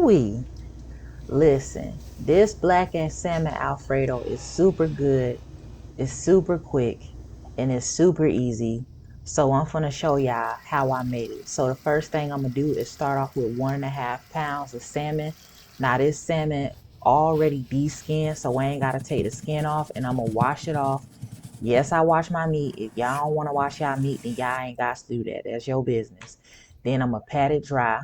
Ooh-wee. Listen, this black and salmon Alfredo is super good. It's super quick and it's super easy. So I'm gonna show y'all how I made it. So the first thing I'm gonna do is start off with 1.5 pounds of salmon. Now this salmon already de-skinned, so I ain't gotta take the skin off, and I'm gonna wash it off. Yes, I wash my meat. If y'all don't wanna wash y'all meat, then y'all ain't got to do that. That's your business. Then I'm gonna pat it dry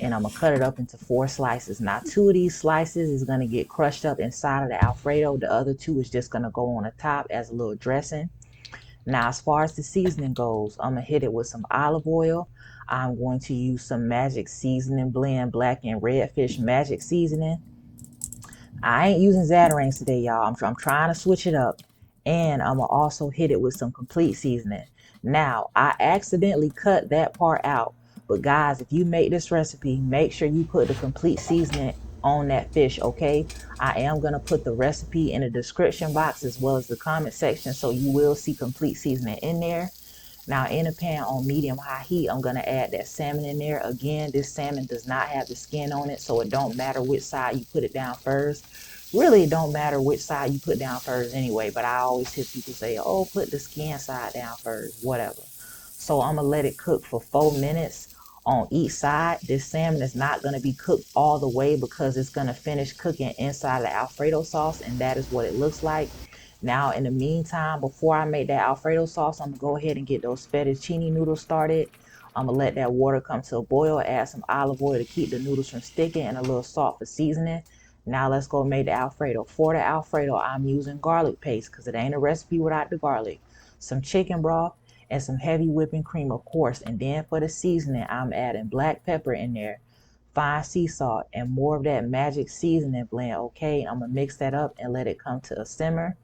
and I'm gonna cut it up into 4 slices. Now 2 of these slices is gonna get crushed up inside of the Alfredo. The other 2 is just gonna go on the top as a little dressing. Now as far as the seasoning goes, I'm gonna hit it with some olive oil. I'm going to use some magic seasoning blend, black and red fish magic seasoning. I ain't using Zatarain's today, y'all. I'm trying to switch it up. And I'm going to also hit it with some complete seasoning. Now, I accidentally cut that part out. But guys, if you make this recipe, make sure you put the complete seasoning on that fish, okay? I am going to put the recipe in the description box as well as the comment section, so you will see complete seasoning in there. Now in a pan on medium high heat, I'm going to add that salmon in there. Again, this salmon does not have the skin on it, so it don't matter which side you put it down first. Really, it don't matter which side you put down first anyway, but I always hear people say, oh, put the skin side down first, whatever. So I'm going to let it cook for 4 minutes on each side. This salmon is not going to be cooked all the way because it's going to finish cooking inside the Alfredo sauce, and that is what it looks like. Now, in the meantime, before I make that Alfredo sauce, I'm going to go ahead and get those fettuccine noodles started. I'm going to let that water come to a boil, add some olive oil to keep the noodles from sticking, and a little salt for seasoning. Now let's go make the Alfredo. For the Alfredo, I'm using garlic paste because it ain't a recipe without the garlic. Some chicken broth and some heavy whipping cream, of course. And then for the seasoning, I'm adding black pepper in there, fine sea salt, and more of that magic seasoning blend, okay? I'm going to mix that up and let it come to a simmer.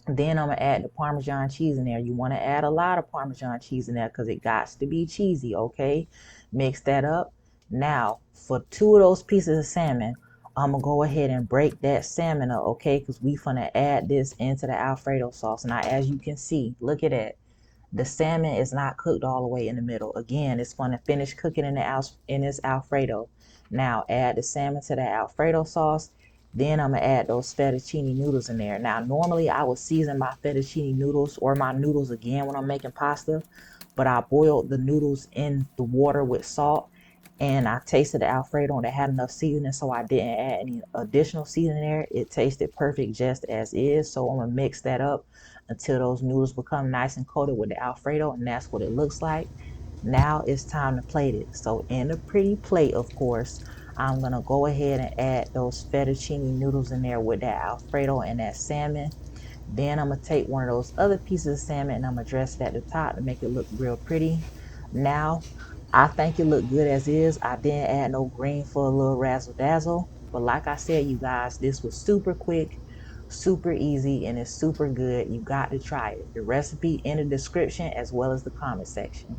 Then I'm going to add the Parmesan cheese in there. You want to add a lot of Parmesan cheese in there because it got to be cheesy, okay? Mix that up. Now, for 2 of those pieces of salmon, I'm going to go ahead and break that salmon up, okay? Because we finna add this into the Alfredo sauce. Now, as you can see, look at that. The salmon is not cooked all the way in the middle. Again, it's going to finish cooking in this Alfredo. Now, add the salmon to the Alfredo sauce. Then I'm going to add those fettuccine noodles in there. Now, normally I would season my fettuccine noodles or my noodles again when I'm making pasta, but I boiled the noodles in the water with salt, and I tasted the Alfredo and it had enough seasoning, so I didn't add any additional seasoning there. It tasted perfect just as is, so I'm going to mix that up until those noodles become nice and coated with the Alfredo, and that's what it looks like. Now it's time to plate it. So in a pretty plate, of course, I'm going to go ahead and add those fettuccine noodles in there with that Alfredo and that salmon. Then I'm going to take one of those other pieces of salmon and I'm going to dress it at the top to make it look real pretty. Now, I think it looked good as is. I didn't add no green for a little razzle dazzle. But like I said, you guys, this was super quick, super easy, and it's super good. You got to try it. The recipe in the description as well as the comment section.